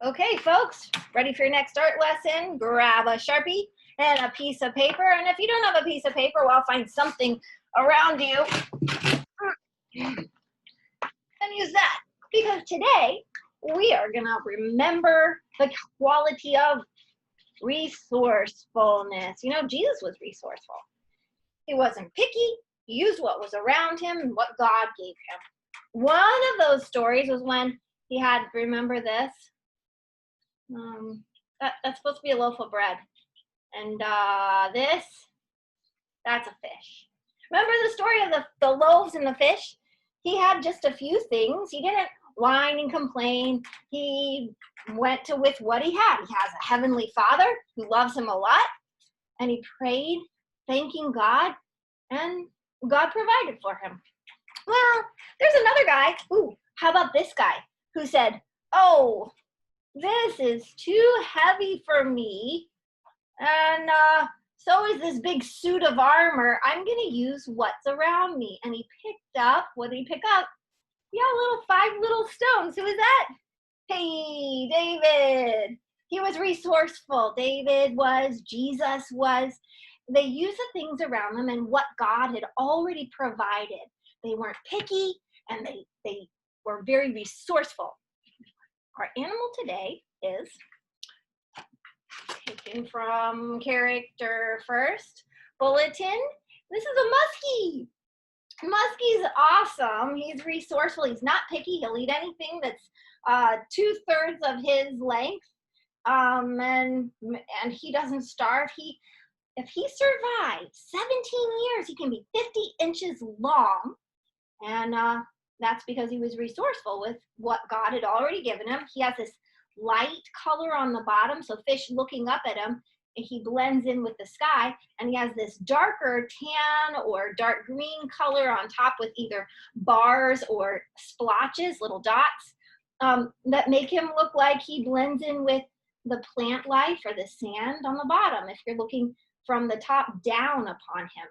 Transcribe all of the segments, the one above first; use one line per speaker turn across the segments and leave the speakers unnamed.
Okay, folks, ready for your next art lesson? Grab a Sharpie and a piece of paper. And if you don't have a piece of paper, well, find something around you and use that. Because today, we are going to remember the quality of resourcefulness. You know, Jesus was resourceful. He wasn't picky. He used what was around him and what God gave him. One of those stories was when he had, remember this? That's supposed to be a loaf of bread. And that's a fish. Remember the story of the loaves and the fish? He had just a few things. He didn't whine and complain. He went with what he had. He has a heavenly Father who loves him a lot. And he prayed, thanking God, and God provided for him. Well, there's another guy. Ooh, how about this guy who said, oh, this is too heavy for me, and so is this big suit of armor. I'm gonna use what's around me. And he picked up, what did he pick up? Yeah, five little stones. Who is that? Hey, David. He was resourceful. David was, Jesus was. They used the things around them and what God had already provided. They weren't picky, and they were very resourceful. Our animal today is taken from character first. Bulletin. This is a muskie. Muskie's awesome. He's resourceful. He's not picky. He'll eat anything that's 2/3 of his length. And he doesn't starve. If he survives 17 years, he can be 50 inches long. And that's because he was resourceful with what God had already given him. He has this light color on the bottom, so fish looking up at him, and he blends in with the sky. And he has this darker tan or dark green color on top with either bars or splotches, little dots, that make him look like he blends in with the plant life or the sand on the bottom if you're looking from the top down upon him.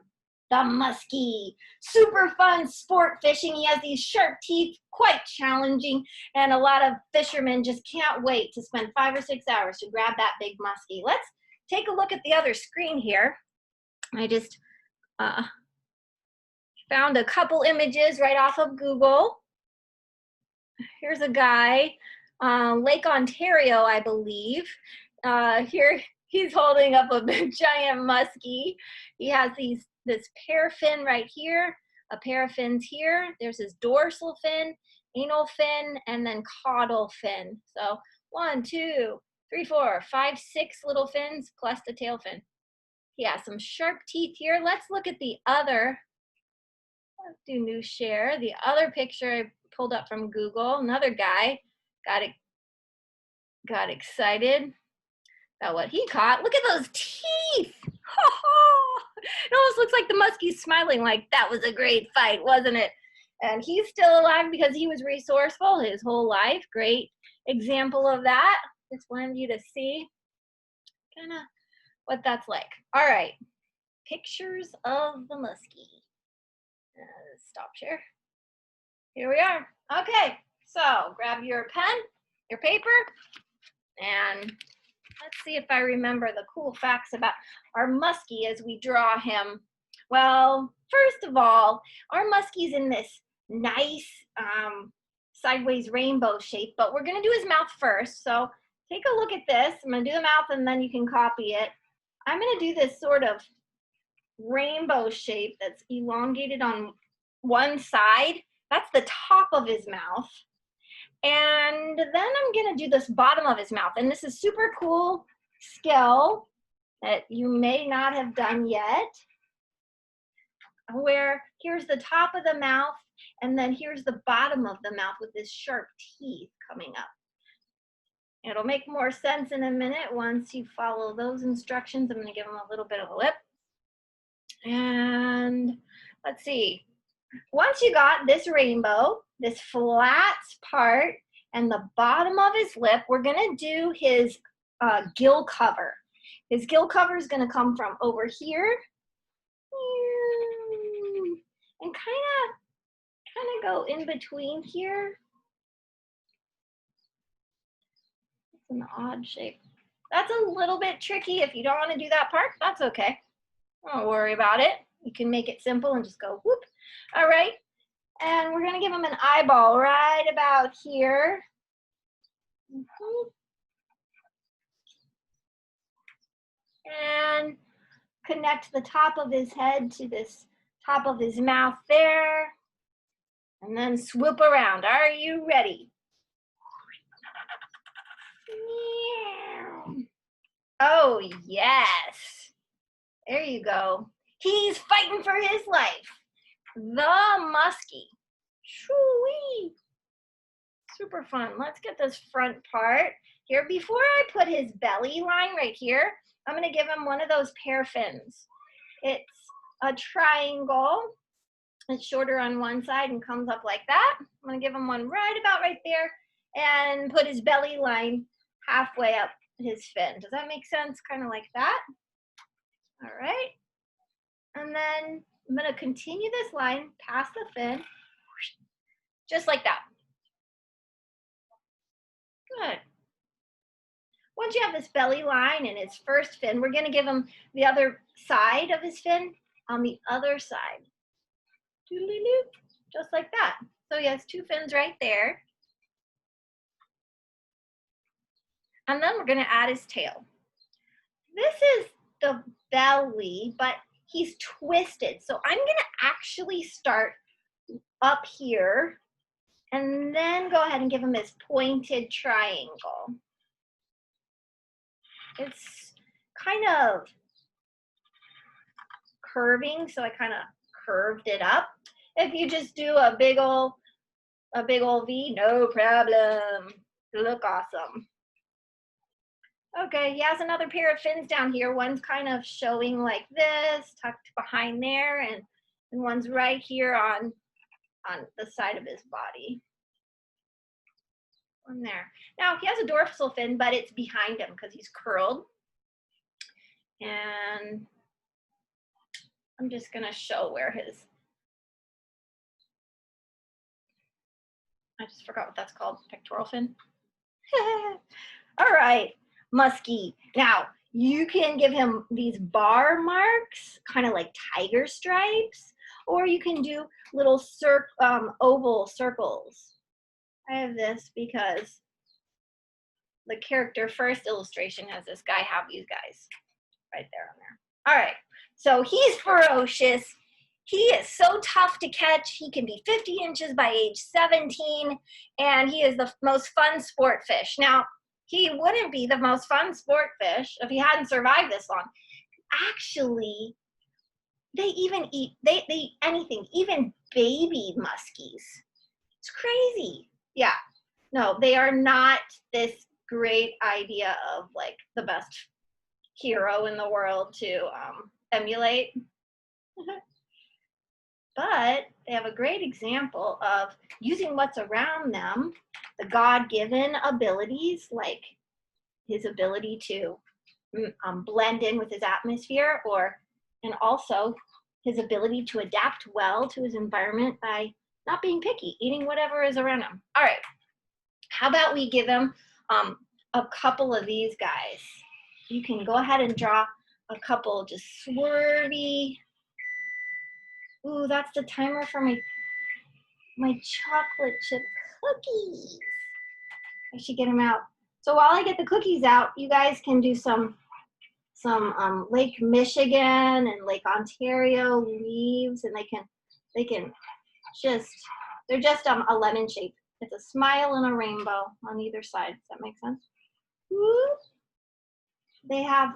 The muskie, super fun sport fishing. He has these sharp teeth, quite challenging, and a lot of fishermen just can't wait to spend 5 or 6 hours to grab that big muskie. Let's take a look at the other screen here. I just found a couple images right off of Google. Here's a guy, Lake Ontario, I believe. Here he's holding up a big giant muskie. He has this pair fin right here, a pair of fins here. There's his dorsal fin, anal fin, and then caudal fin. So 1, 2, 3, 4, 5, 6 little fins plus the tail fin. He has some sharp teeth here. Let's look at the other. Let's do new share. The other picture I pulled up from Google. Another guy got excited about what he caught. Look at those teeth. It almost looks like the muskie's smiling like that was a great fight, wasn't it? And he's still alive because he was resourceful his whole life. Great example of that. Just wanted you to see kind of what that's like. All right, pictures of the muskie. Stop share. Here we are. Okay, so grab your pen, your paper, and let's see if I remember the cool facts about our muskie as we draw him. Well, first of all, our muskie's in this nice sideways rainbow shape, but we're gonna do his mouth first. So take a look at this. I'm gonna do the mouth and then you can copy it. I'm gonna do this sort of rainbow shape that's elongated on one side. That's the top of his mouth. And then I'm gonna do this bottom of his mouth. And this is super cool skill that you may not have done yet, where here's the top of the mouth and then here's the bottom of the mouth with this sharp teeth coming up. It'll make more sense in a minute once you follow those instructions. I'm gonna give him a little bit of a lip. And let's see. Once you got this rainbow, this flat part, and the bottom of his lip, we're gonna do his gill cover. His gill cover is gonna come from over here and kind of go in between here. It's an odd shape. That's a little bit tricky. If you don't want to do that part, that's okay. Don't worry about it. You can make it simple and just go whoop. All right. And we're going to give him an eyeball right about here. And connect the top of his head to this top of his mouth there. And then swoop around. Are you ready? Oh, yes. There you go. He's fighting for his life. The muskie. Shoo-wee. Super fun. Let's get this front part here. Before I put his belly line right here, I'm going to give him one of those pear fins. It's a triangle. It's shorter on one side and comes up like that. I'm going to give him one right about right there and put his belly line halfway up his fin. Does that make sense? Kind of like that. All right. And then I'm going to continue this line past the fin, just like that. Good. Once you have this belly line and his first fin, we're going to give him the other side of his fin on the other side. Doodly-doo, just like that. So he has two fins right there. And then we're going to add his tail. This is the belly, but he's twisted. So I'm going to actually start up here and then go ahead and give him this pointed triangle. It's kind of curving, so I kind of curved it up. If you just do a big old V, no problem. You look awesome. Okay, he has another pair of fins down here. One's kind of showing like this, tucked behind there, and one's right here on the side of his body. One there. Now he has a dorsal fin, but it's behind him because he's curled. And I'm just gonna show where his, I just forgot what that's called, pectoral fin. All right, muskie. Now, you can give him these bar marks, kind of like tiger stripes, or you can do little oval circles. I have this because the character first illustration has this guy have these guys right there on there. All right, so he's ferocious. He is so tough to catch. He can be 50 inches by age 17, and he is the most fun sport fish. Now, he wouldn't be the most fun sport fish if he hadn't survived this long. Actually, they eat anything, even baby muskies. It's crazy. Yeah, no, they are not this great idea of like the best hero in the world to emulate. But they have a great example of using what's around them, the God-given abilities, like his ability to blend in with his atmosphere, and also his ability to adapt well to his environment by not being picky, eating whatever is around him. All right, how about we give him a couple of these guys? You can go ahead and draw a couple just swervy. Ooh, that's the timer for my chocolate chip cookies. I should get them out. So while I get the cookies out, you guys can do some Lake Michigan and Lake Ontario leaves, and they're just a lemon shape. It's a smile and a rainbow on either side. Does that make sense? Woo. They have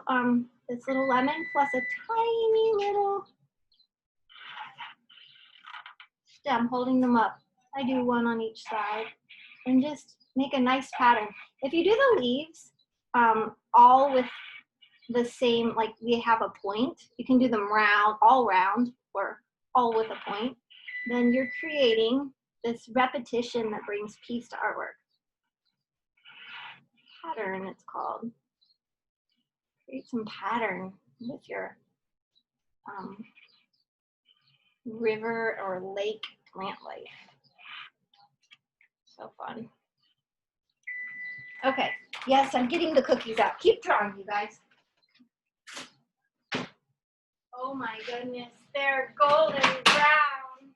this little lemon plus a tiny little stem holding them up. I do one on each side and just make a nice pattern. If you do the leaves all with the same, like they have a point, you can do them all round or all with a point, then you're creating this repetition that brings peace to artwork. Pattern, it's called. Create some pattern with your river or lake plant life. So fun. Okay, yes, I'm getting the cookies out. Keep drawing, you guys. Oh my goodness, they're golden brown.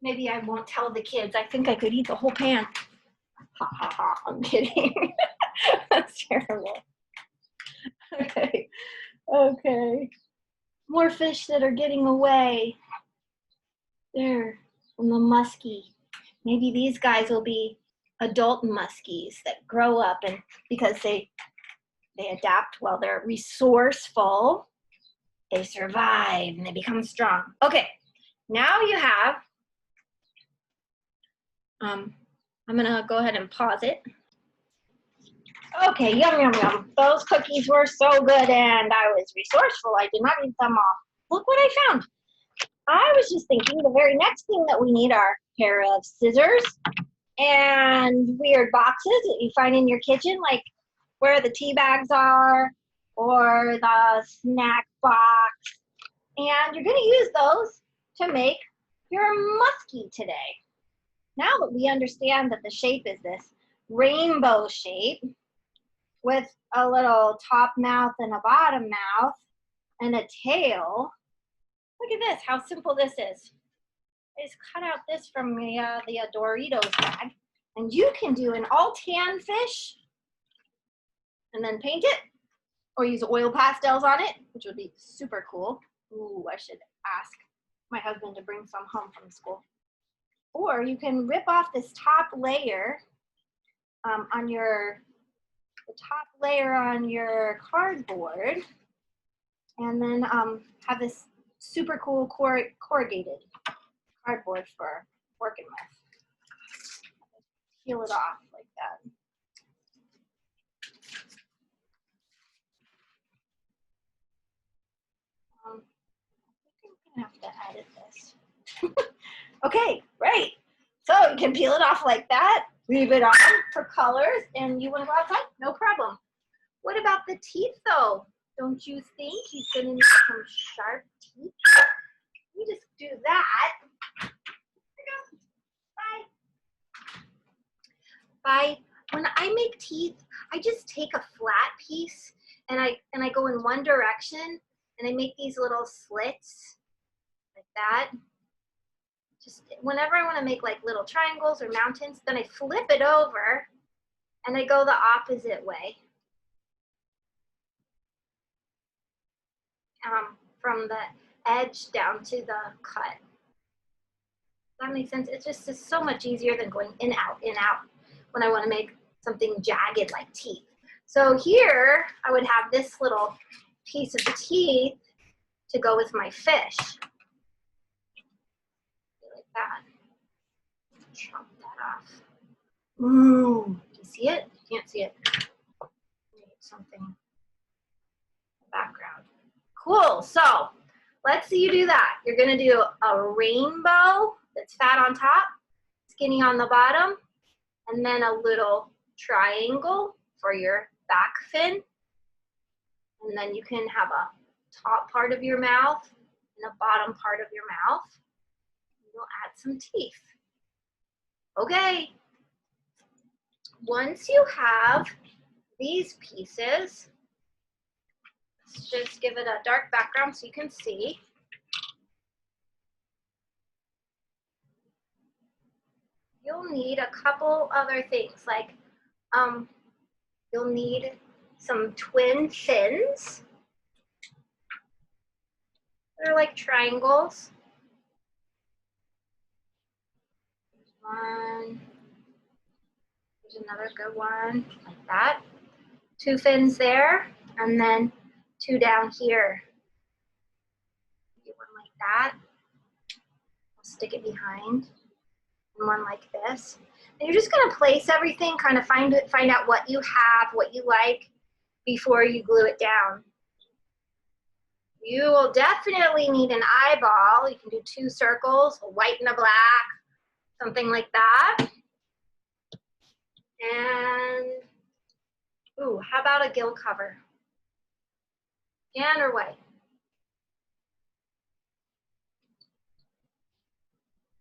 Maybe I won't tell the kids. I think I could eat the whole pan. Ha ha ha, I'm kidding. That's terrible. Okay, okay. More fish that are getting away. There, from the muskie. Maybe these guys will be adult muskies that grow up, and because they adapt well, they're resourceful, they survive and they become strong. Okay, now you have, I'm gonna go ahead and pause it. Okay, yum, yum, yum. Those cookies were so good and I was resourceful. I did not eat them all. Look what I found. I was just thinking the very next thing that we need are a pair of scissors and weird boxes that you find in your kitchen, like where the tea bags are or the snack box. And you're going to use those to make your muskie today. Now that we understand that the shape is this rainbow shape with a little top mouth and a bottom mouth and a tail, look at this, how simple this is. I just cut out this from the Doritos bag, and you can do an all tan fish and then paint it, or use oil pastels on it, which would be super cool. Ooh, I should ask my husband to bring some home from school. Or you can rip off this top layer on your cardboard, and then have this super cool corrugated cardboard for working with. Peel it off like that. I think I'm gonna have to edit this. Okay, right. So you can peel it off like that, leave it on for colors, and you want to go outside? No problem. What about the teeth though? Don't you think he's gonna need some sharp teeth? You just do that. Bye. Bye. When I make teeth, I just take a flat piece and I go in one direction and I make these little slits like that. Just whenever I want to make like little triangles or mountains, then I flip it over and I go the opposite way. From the edge down to the cut. That makes sense. It's just so much easier than going in, out, when I want to make something jagged like teeth. So here I would have this little piece of the teeth to go with my fish. Like that. Chop that off. Ooh, do you see it? You can't see it. Make something background. Cool. So let's see you do that. You're going to do a rainbow that's fat on top, skinny on the bottom, and then a little triangle for your back fin. And then you can have a top part of your mouth and a bottom part of your mouth. You'll add some teeth. Okay. Once you have these pieces, let's just give it a dark background so you can see. You'll need a couple other things, like you'll need some twin fins. They're like triangles. There's one. There's another good one, like that. Two fins there, and then two down here. Do one like that. I'll stick it behind. And one like this. And you're just going to place everything, kind of find out what you have, what you like, before you glue it down. You will definitely need an eyeball. You can do two circles, a white and a black, something like that. And, ooh, how about a gill cover? Tan or white?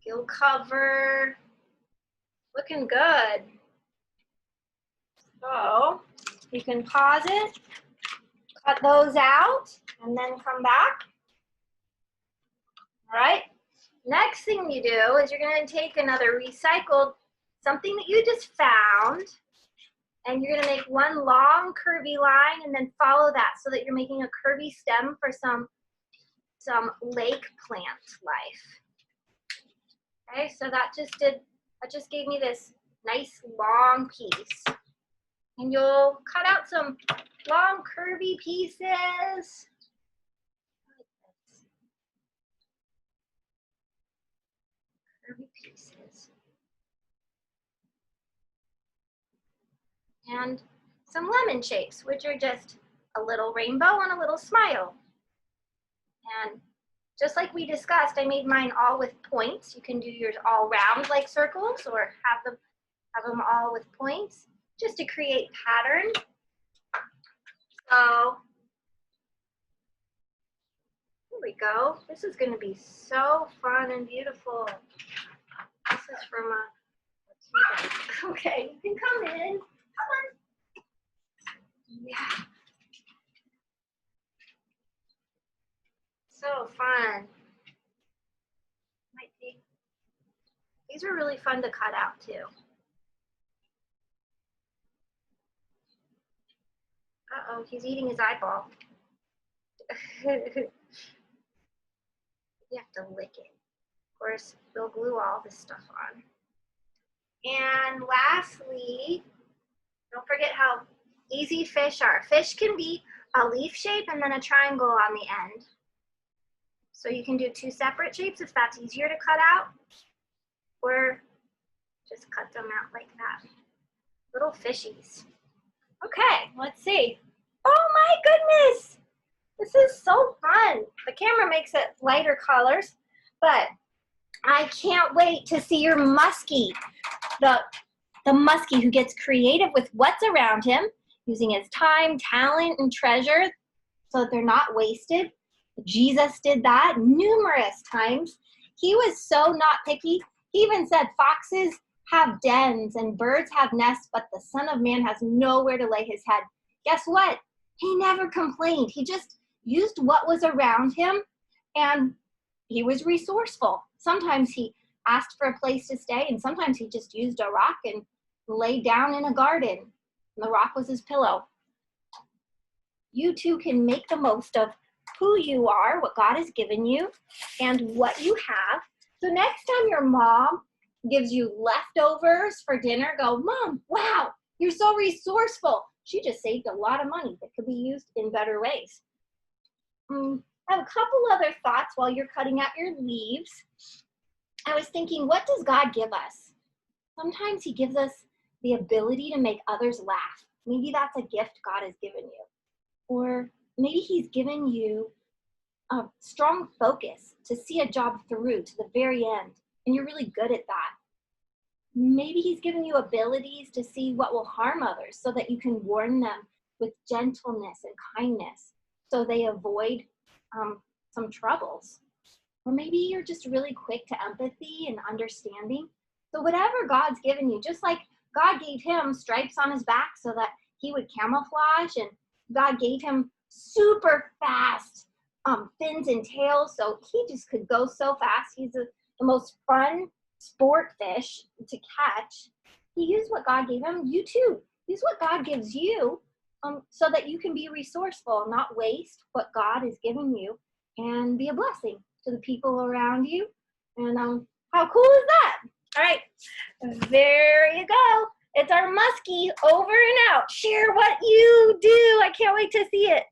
Gill cover, looking good. So you can pause it, cut those out, and then come back. All right. Next thing you do is you're going to take another recycled, something that you just found, and you're going to make one long curvy line and then follow that so that you're making a curvy stem for some lake plant life. Okay, so that just gave me this nice long piece. And you'll cut out some long curvy pieces. Curvy pieces. And some lemon shapes, which are just a little rainbow and a little smile. And just like we discussed, I made mine all with points. You can do yours all round like circles or have them all with points just to create pattern. So here we go. This is going to be so fun and beautiful. This is from a, okay, you can come in. Come on. Yeah. So fun. These are really fun to cut out too. Uh-oh, he's eating his eyeball. You have to lick it. Of course, we'll glue all this stuff on. And lastly, don't forget how easy fish are. Fish can be a leaf shape and then a triangle on the end. So you can do two separate shapes if that's easier to cut out, or just cut them out like that. Little fishies. Okay, let's see. Oh my goodness! This is so fun. The camera makes it lighter colors, but I can't wait to see your muskie. The muskie who gets creative with what's around him, using his time, talent, and treasure so that they're not wasted. Jesus did that numerous times. He was so not picky. He even said foxes have dens and birds have nests, but the Son of Man has nowhere to lay his head. Guess what? He never complained. He just used what was around him, and he was resourceful. Sometimes he asked for a place to stay, and sometimes he just used a rock and laid down in a garden. And the rock was his pillow. You too can make the most of who you are, what God has given you, and what you have. So next time your mom gives you leftovers for dinner, go, Mom, wow, you're so resourceful. She just saved a lot of money that could be used in better ways. I have a couple other thoughts while you're cutting out your leaves. I was thinking, what does God give us? Sometimes he gives us the ability to make others laugh. Maybe that's a gift God has given you. Or maybe he's given you a strong focus to see a job through to the very end, and you're really good at that. Maybe he's given you abilities to see what will harm others so that you can warn them with gentleness and kindness so they avoid some troubles. Or maybe you're just really quick to empathy and understanding. So whatever God's given you, just like God gave him stripes on his back so that he would camouflage, and God gave him super fast fins and tails so he just could go so fast. He's the most fun sport fish to catch. He used what God gave him. You too. Use what God gives you so that you can be resourceful, not waste what God has given you, and be a blessing to the people around you. And how cool is that? All right, there you go. It's our muskie over and out. Share what you do. I can't wait to see it.